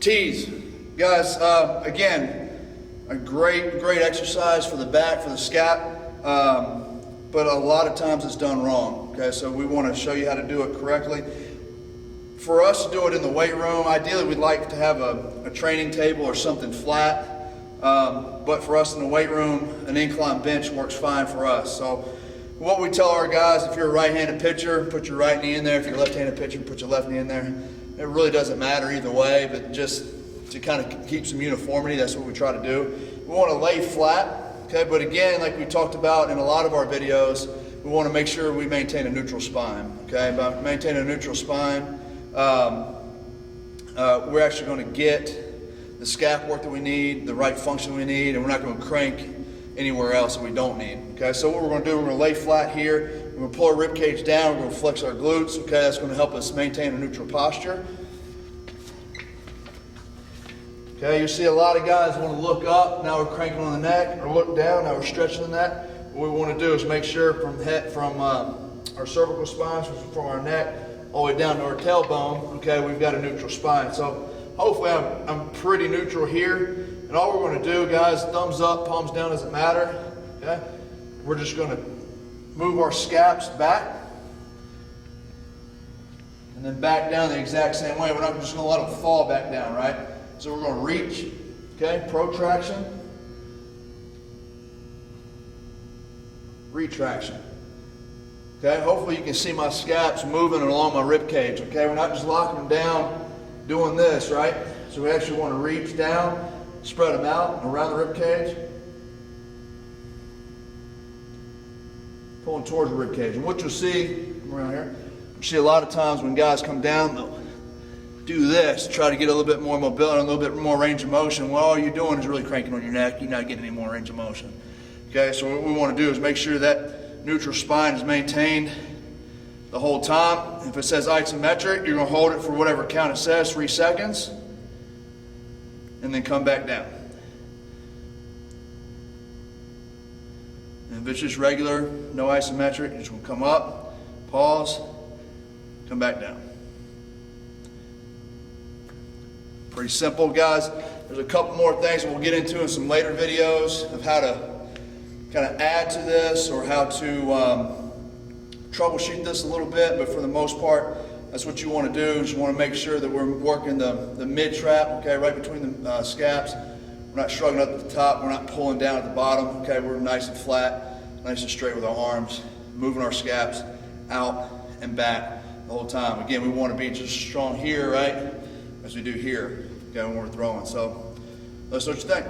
T's, guys, again, a great exercise for the back, for the scap, but a lot of times it's done wrong, okay? So we want to show you how to do it correctly. For us to do it in the weight room, ideally we'd like to have a training table or something flat, but for us in the weight room, an incline bench works fine for us. So what we tell our guys, if you're a right-handed pitcher, put your right knee in there. If you're a left-handed pitcher, put your left knee in there. It really doesn't matter either way, but just to kind of keep some uniformity, that's what we try to do. We want to lay flat, okay? But again, like we talked about in a lot of our videos, we want to make sure we maintain a neutral spine, okay? By maintaining a neutral spine, we're actually going to get the scap work that we need, the right function we need, and we're not going to crank anywhere else that we don't need, okay? So what we're going to do, we're going to lay flat here. We're going to pull our rib cage down. We're going to flex our glutes, okay? That's going to help us maintain a neutral posture. Okay, you see a lot of guys want to look up, now we're cranking on the neck, or look down, now we're stretching the neck. What we want to do is make sure from our cervical spine, from our neck, all the way down to our tailbone, okay, we've got a neutral spine. So hopefully I'm pretty neutral here. And all we're going to do, guys, thumbs up, palms down, doesn't matter, okay? We're just going to move our scaps back, and then back down the exact same way. We're not just going to let them fall back down, right? So we're going to reach, okay, protraction, retraction. Okay, hopefully you can see my scaps moving along my rib cage, okay? We're not just locking them down doing this, right? So we actually want to reach down, spread them out around the rib cage, pulling towards the rib cage. And what you'll see around here, you see a lot of times when guys come down, they'll do this, try to get a little bit more mobility, a little bit more range of motion. Well, all you're doing is really cranking on your neck. You're not getting any more range of motion. Okay, so what we want to do is make sure that neutral spine is maintained the whole time. If it says isometric, you're going to hold it for whatever count it says, 3 seconds, and then come back down. And if it's just regular, no isometric, you're just going to come up, pause, come back down. Pretty simple, guys. There's a couple more things we'll get into in some later videos of how to kind of add to this or how to troubleshoot this a little bit, but for the most part, that's what you want to do, is you want to make sure that we're working the mid-trap, okay, right between the scaps. We're not shrugging up at the top, we're not pulling down at the bottom, okay, we're nice and flat, nice and straight with our arms, moving our scaps out and back the whole time. Again, we want to be just as strong here, right, as we do here, okay, when we're throwing. So, let's know what you think.